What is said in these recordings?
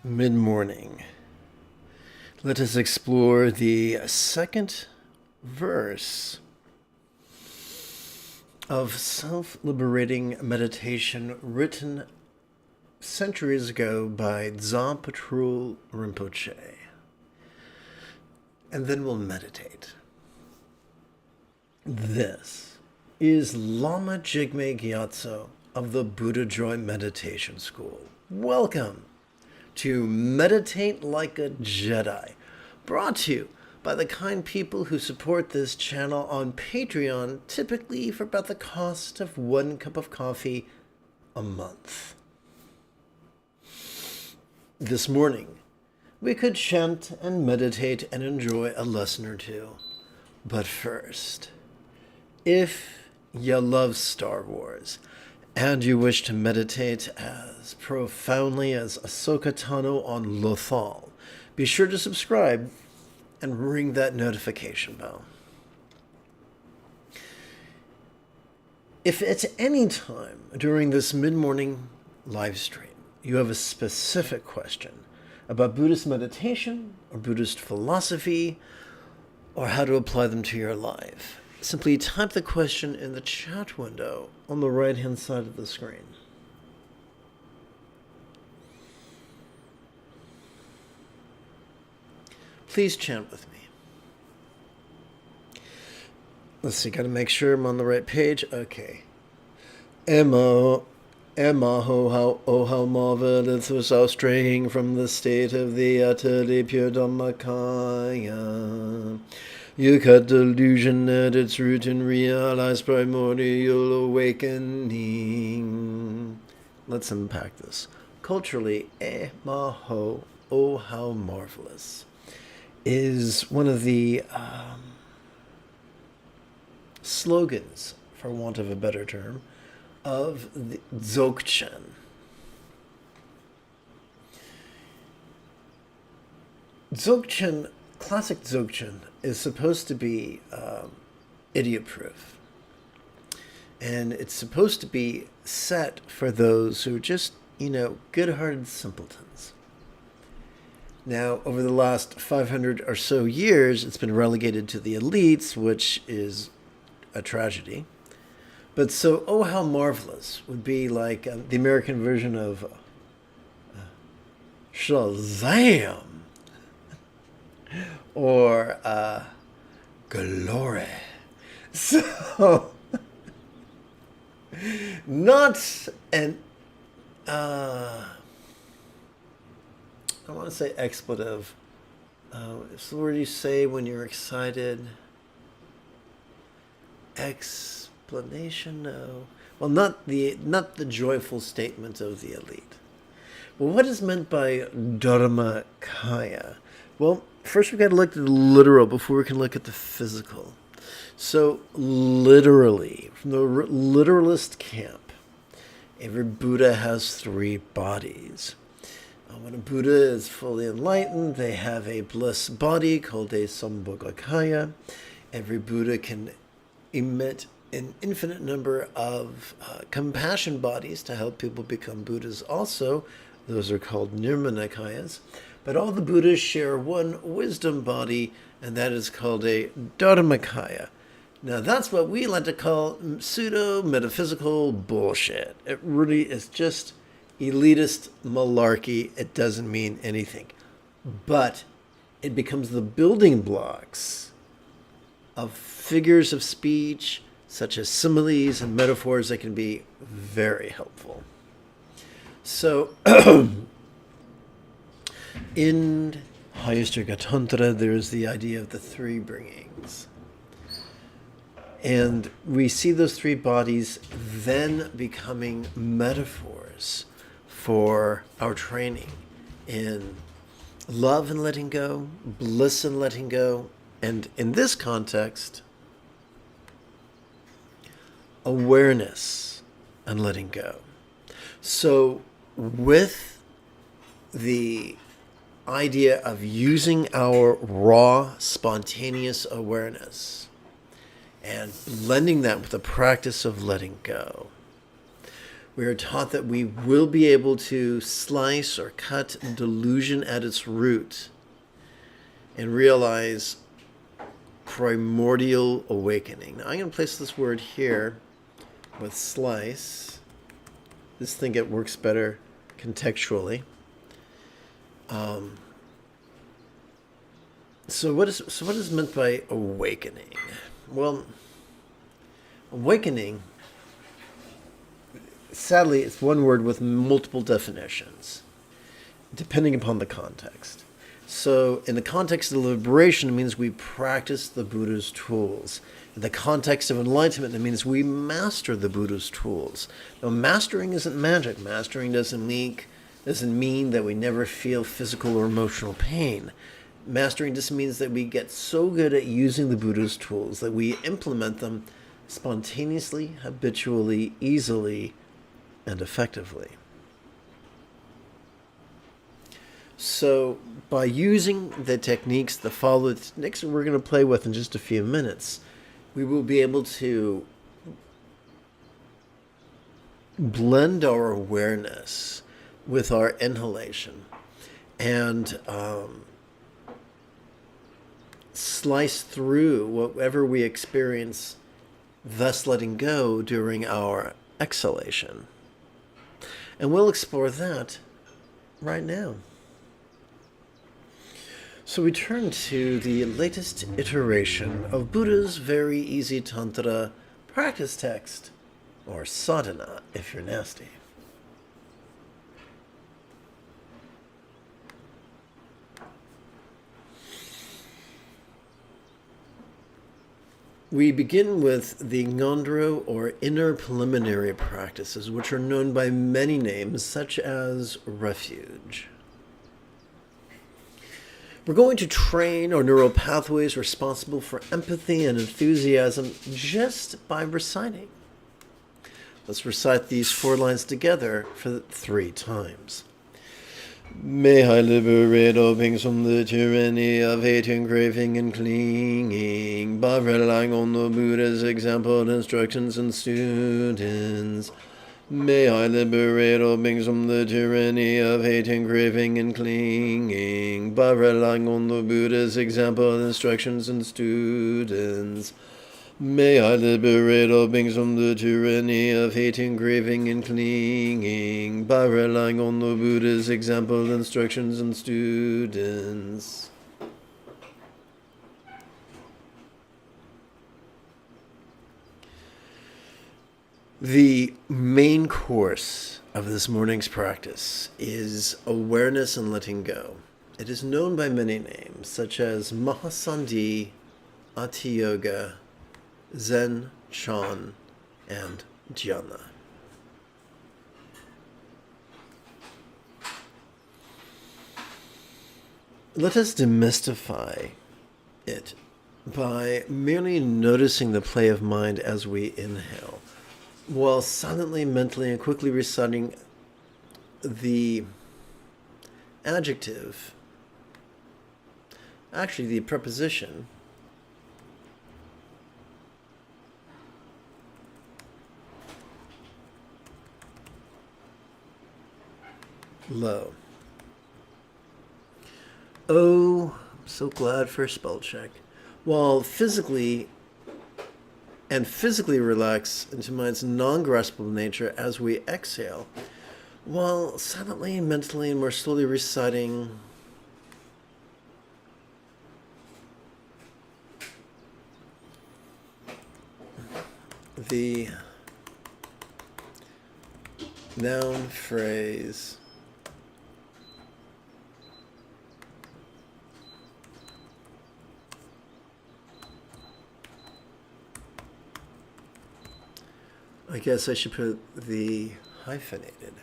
mid-morning. Let us explore the second verse of self-liberating meditation written centuries ago by Gyatso Rinpoche. And then we'll meditate. This is Lama Jigme Gyatso of the Buddha Joy Meditation School. Welcome to Meditate Like a Jedi, brought to you by the kind people who support this channel on Patreon, typically for about the cost of 1 cup of coffee a month. This morning, we could chant and meditate and enjoy a lesson or two. But first, if you love Star Wars and you wish to meditate as profoundly as Ahsoka Tano on Lothal, be sure to subscribe and ring that notification bell. If at any time during this mid-morning live stream you have a specific question about Buddhist meditation or Buddhist philosophy or how to apply them to your life, simply type the question in the chat window on the right-hand side of the screen. Please chant with me. Let's see, gotta make sure I'm on the right page. Okay. Emma, how marvelous was our straying from the state of the utterly pure Dhammakaya. You cut delusion at its root and realize primordial awakening. Let's unpack this. Culturally, maho, oh how marvelous, is one of the slogans, for want of a better term, of the Dzogchen. Dzogchen, classic Dzogchen, is supposed to be idiot-proof. And it's supposed to be set for those who are just, good-hearted simpletons. Now, over the last 500 or so years, it's been relegated to the elites, which is a tragedy. But so, oh, how marvelous would be like the American version of Shazam or Glory. So, not an, I want to say expletive. It's the word you say when you're excited. Explanation, no. Well, not the joyful statement of the elite. Well, what is meant by Dharmakaya? Well, first we've got to look at the literal before we can look at the physical. So, literally, from the literalist camp, every Buddha has 3 bodies. When a Buddha is fully enlightened, they have a bliss body called a Sambhogakaya. Every Buddha can emit an infinite number of compassion bodies to help people become Buddhas also. Those are called Nirmanakayas. But all the Buddhas share one wisdom body, and that is called a Dharmakaya. Now, that's what we like to call pseudo-metaphysical bullshit. It really is just elitist malarkey. It doesn't mean anything. But it becomes the building blocks of figures of speech, such as similes and metaphors that can be very helpful. So, in highest Yoga Tantra, there is the idea of the 3 bringings. And we see those 3 bodies then becoming metaphors for our training in love and letting go, bliss and letting go, and in this context, awareness and letting go. So with the idea of using our raw, spontaneous awareness and blending that with the practice of letting go, We are taught that we will be able to slice or cut delusion at its root and realize primordial awakening. Now, I'm going to place this word here with slice. Just think it works better contextually. So what is meant by awakening? Well, awakening, sadly, it's one word with multiple definitions, depending upon the context. So in the context of liberation, it means we practice the Buddha's tools. In the context of enlightenment, it means we master the Buddha's tools. Now, mastering isn't magic. Mastering doesn't mean that we never feel physical or emotional pain. Mastering just means that we get so good at using the Buddha's tools that we implement them spontaneously, habitually, easily, and effectively. So by using the techniques that follow the techniques that we're going to play with in just a few minutes, we will be able to blend our awareness with our inhalation and slice through whatever we experience, thus letting go during our exhalation. And we'll explore that right now. So we turn to the latest iteration of Buddha's very easy Tantra practice text, or sadhana if you're nasty. We begin with the Ngondro, or inner preliminary practices, which are known by many names, such as refuge. We're going to train our neural pathways responsible for empathy and enthusiasm just by reciting. Let's recite these 4 lines together for 3 times. May I liberate all beings from the tyranny of hating, craving, and clinging by relying on the Buddha's example, instructions, and students. May I liberate all beings from the tyranny of hating, craving, and clinging by relying on the Buddha's example, instructions, and students. May I liberate all beings from the tyranny of hating, craving, and clinging by relying on the Buddha's example, instructions, and students. The main course of this morning's practice is awareness and letting go. It is known by many names, such as Mahasandhi, Ati Yoga, Zen, Chan, and Jhana. Let us demystify it by merely noticing the play of mind as we inhale, while silently, mentally, and quickly reciting the adjective, actually the preposition, low. Oh, I'm so glad for a spell check. While physically relax into mind's non-graspable nature as we exhale, while silently, mentally, and more slowly reciting the noun phrase I guess I should put the hyphenated.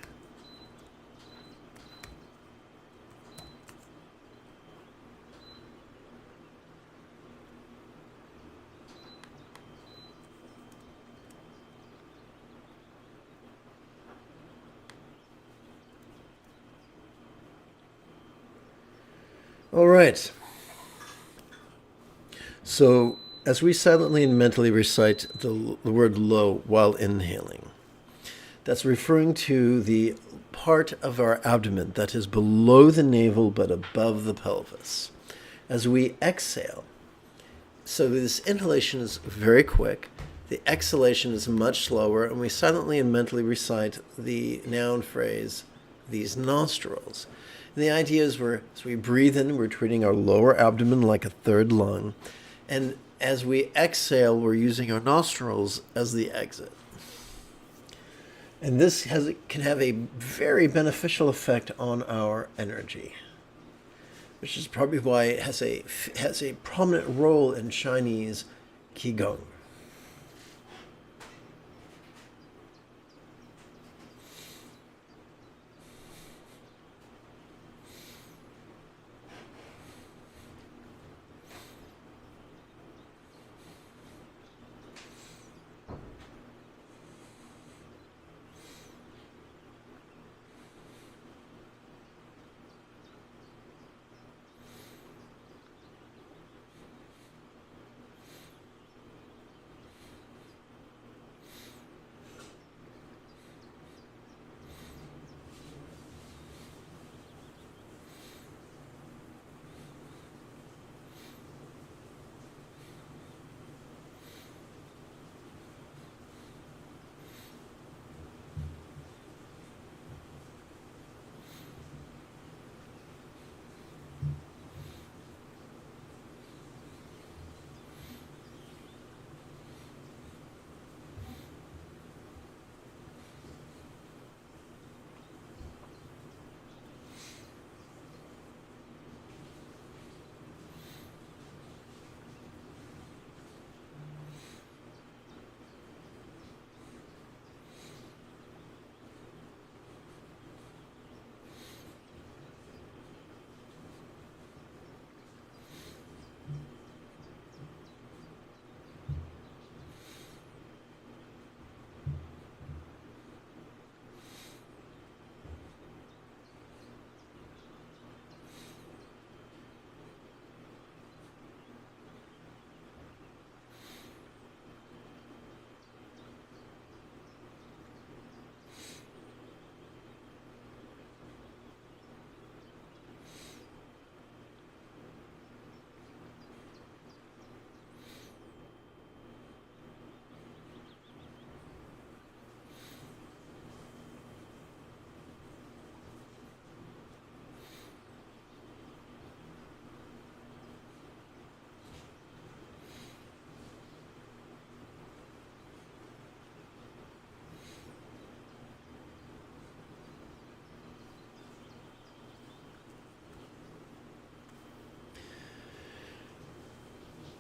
All right. So, as we silently and mentally recite the word low while inhaling, That's referring to the part of our abdomen that is below the navel but above the pelvis. As we exhale, so this inhalation is very quick, the exhalation is much slower, and we silently and mentally recite the noun phrase, these nostrils. And the idea is as we breathe in, we're treating our lower abdomen like a third lung. And as we exhale, we're using our nostrils as the exit. And this can have a very beneficial effect on our energy, which is probably why it has a prominent role in Chinese Qigong.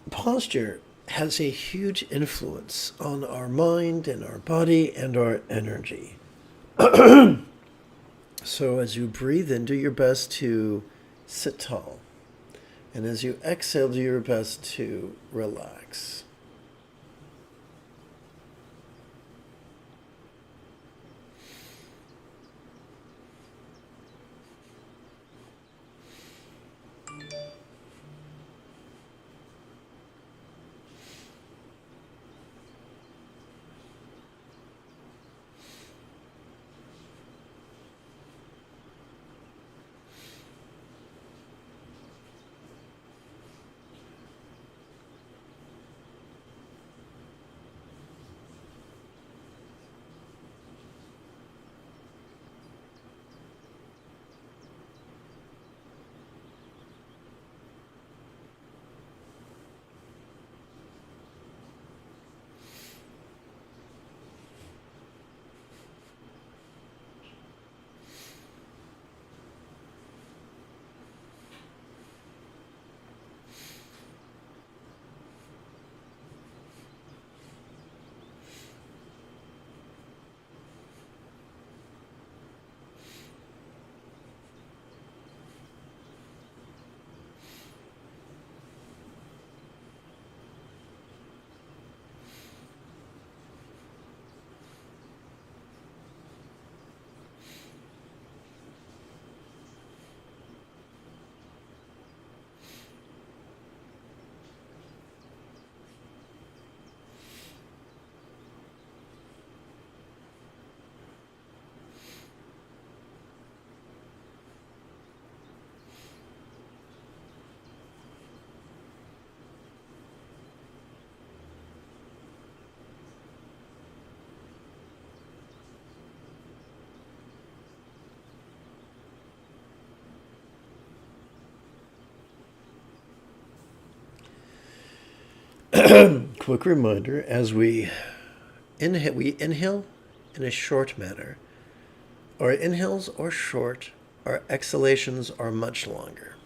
Posture has a huge influence on our mind and our body and our energy. So as you breathe in, do your best to sit tall. And as you exhale, do your best to relax. Quick reminder, as we inhale in a short manner. Our inhales are short, our exhalations are much longer.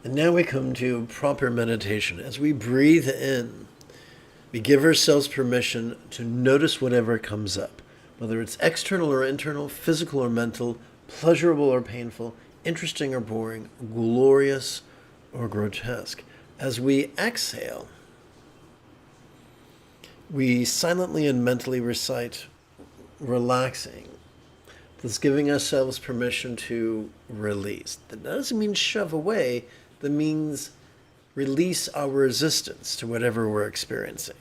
And now we come to proper meditation. As we breathe in, we give ourselves permission to notice whatever comes up, whether it's external or internal, physical or mental, pleasurable or painful, interesting or boring, glorious or grotesque. As we exhale, we silently and mentally recite relaxing, thus giving ourselves permission to release. That doesn't mean shove away, that means release our resistance to whatever we're experiencing.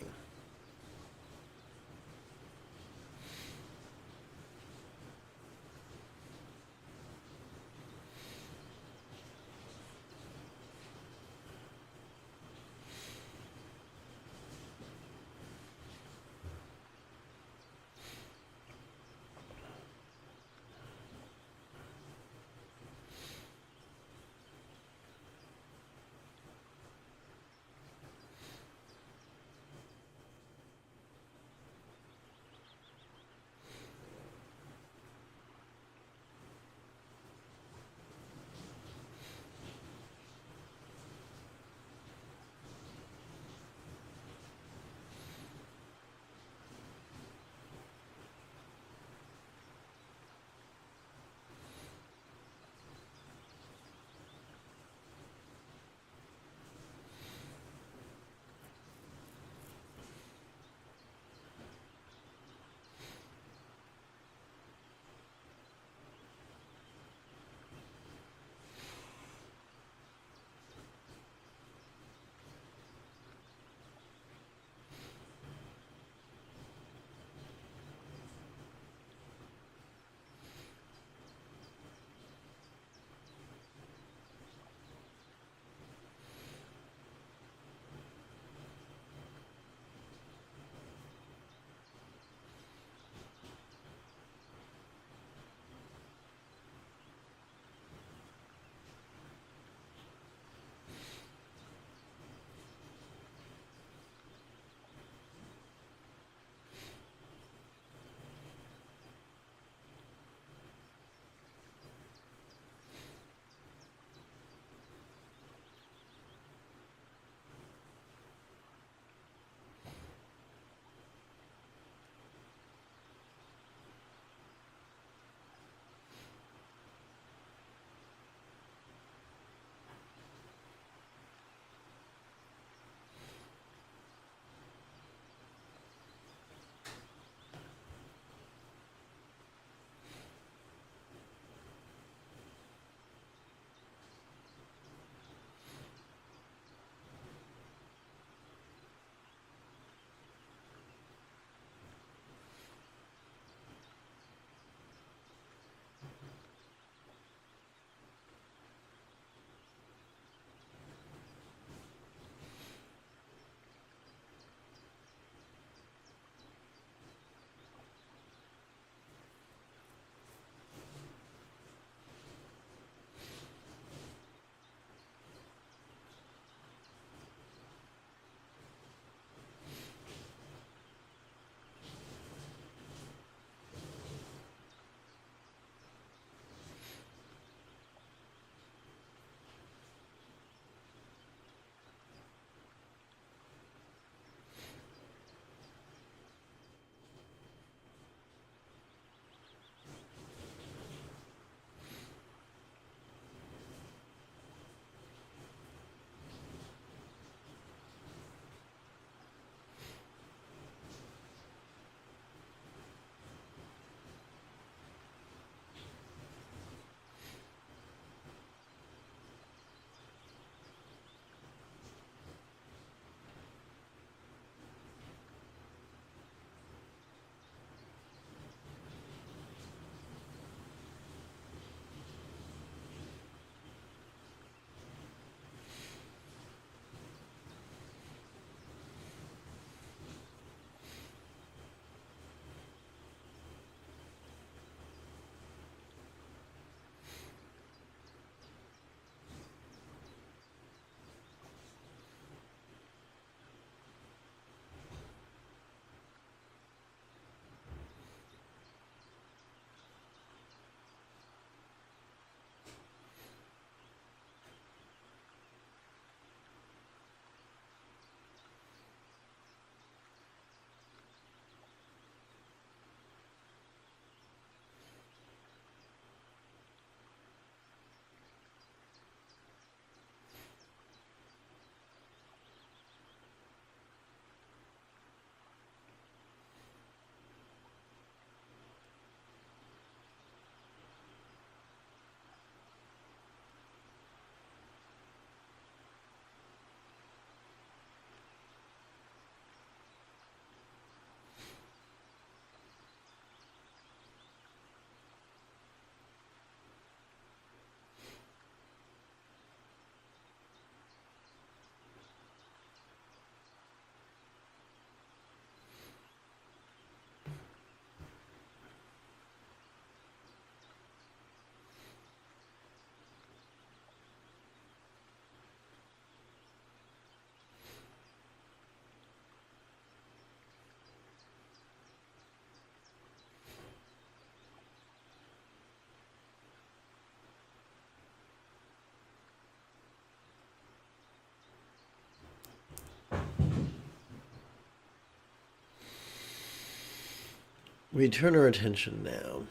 We turn our attention now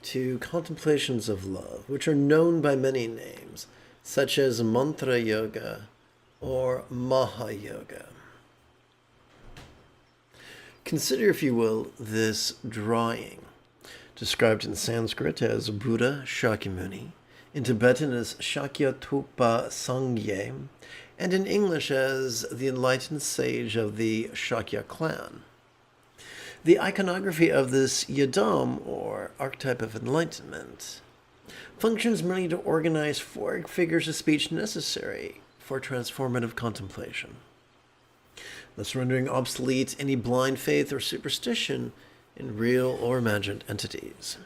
to contemplations of love, which are known by many names, such as mantra yoga or Mahayoga. Consider, if you will, this drawing, described in Sanskrit as Buddha Shakyamuni, in Tibetan as Shakyatupa Sangye, and in English as the enlightened sage of the Shakya clan. The iconography of this yadam, or archetype of enlightenment, functions merely to organize four figures of speech necessary for transformative contemplation, thus rendering obsolete any blind faith or superstition in real or imagined entities.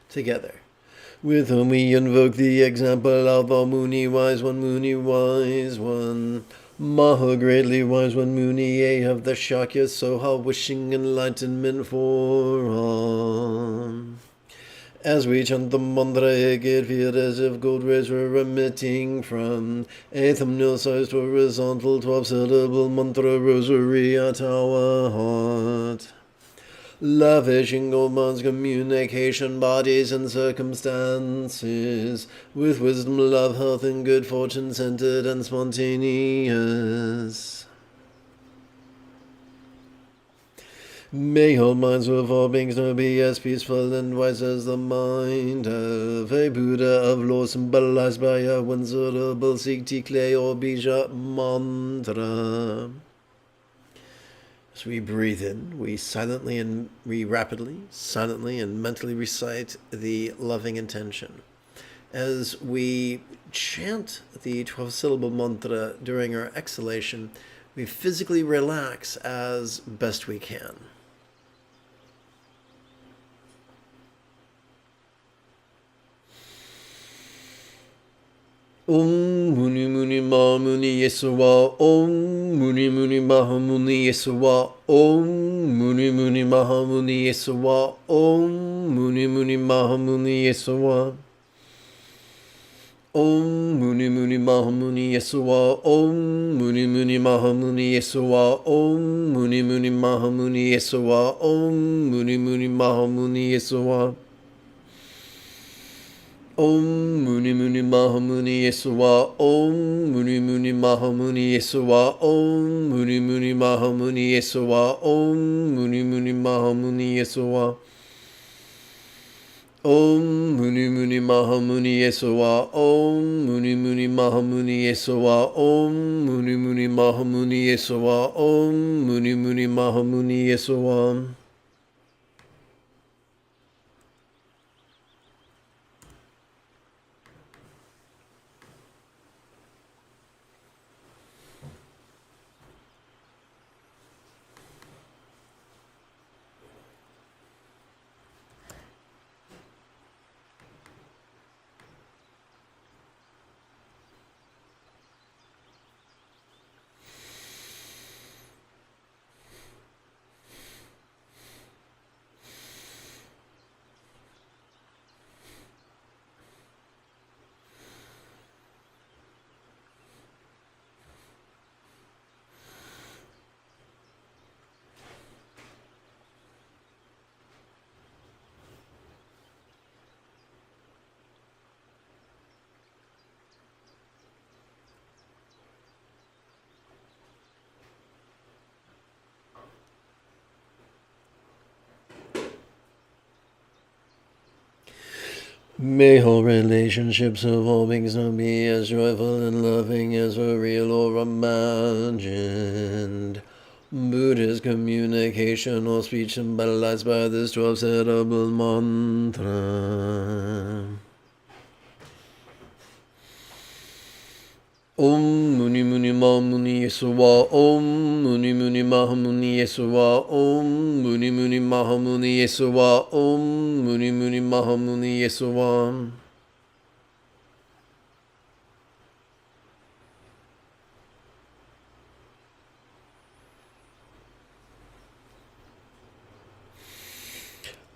Together, with whom we invoke the example of the Muni wise one, Maha greatly wise one, Muni of the Shakya, Soha wishing enlightenment for all. As we chant the mantra, it feels as if gold rays were emitting from a thumbnail-sized horizontal 12-syllable mantra rosary at our heart. Lavishing gold bonds communication, bodies and circumstances, with wisdom, love, health, and good fortune centered and spontaneous. May all minds of all beings now be as peaceful and wise as the mind of a Buddha of law, symbolized by a one-syllable Sikh clay or Bija mantra. As we breathe in, we rapidly, silently, and mentally recite the loving intention. As we chant the 12-syllable mantra during our exhalation, we physically relax as best we can. Om Muni Muni Ma Muni Yesuwa, Om Muni Muni Maha Muni Yesuwa, Om Muni Muni Maha Muni Yesuwa, Om Muni Muni Maha Muni Yesuwa, Om Muni Muni Maha Muni Yesuwa, Om Muni Muni Maha Muni Yesuwa, Om Muni Muni Maha Muni Yesuwa, Om Muni Muni Maha Muni Yesuwa, Om Muni Muni Maha Muni Yesuwa, Om Muni Muni Maha Muni Yesuwa, Om Muni Muni Maha Muni Yesuwa, Om Muni Muni Maha Muni Yesuwa, Om Muni Muni Maha Muni Yesuwa, Om Muni Muni Maha Muni Yesuwa, Om Muni Muni Maha Muni Yesuwa, Om Muni Muni Maha Muni Yesuwa. May all relationships of all beings now be as joyful and loving as were real or imagined. Buddhist communication or speech symbolized by this 12-syllable mantra. Om Muni Muni Ma Muni Yesuwa, Om Muni Muni Maha Muni Yesuwa, Om Muni Muni Maha Muni Yesuwa, Om Muni Muni Maha Muni Yesuwa.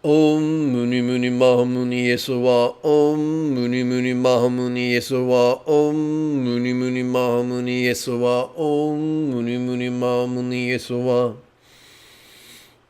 Om Muni Muni Maha Muni Yesuwa, Om Muni Muni Maha Muni Yesuwa, Om Muni Muni Maha Muni Yesuwa, Om Muni Muni Maha Muni Yesuwa.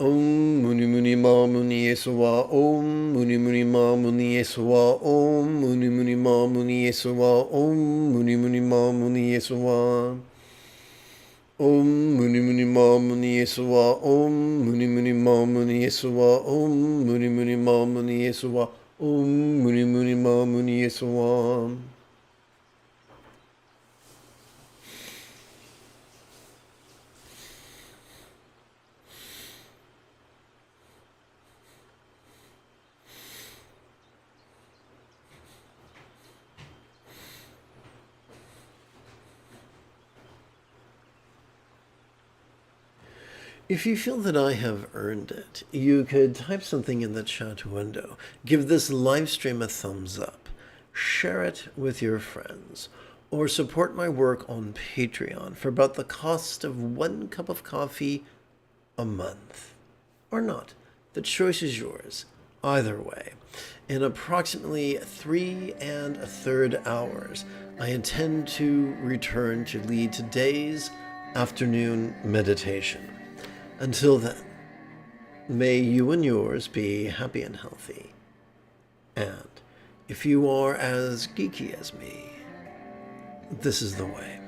Om Muni Muni Ma Muni Yesuwa. Om Muni Muni Ma Muni Yesuwa. Om Muni Muni Ma Muni Yesuwa. Om Muni Muni Ma Muni Yesuwa. Om Muni Muni Ma Muni Yesuwa. Om Muni Muni Ma Muni Yesuwa. Om Muni Muni Ma Muni Yesuwa. Om Muni Muni Ma Muni Yesuwa. If you feel that I have earned it, you could type something in the chat window. Give this live stream a thumbs up. Share it with your friends. Or support my work on Patreon for about the cost of 1 cup of coffee a month. Or not. The choice is yours. Either way. In approximately 3 1/3 hours, I intend to return to lead today's afternoon meditation. Until then, may you and yours be happy and healthy. And if you are as geeky as me, this is the way.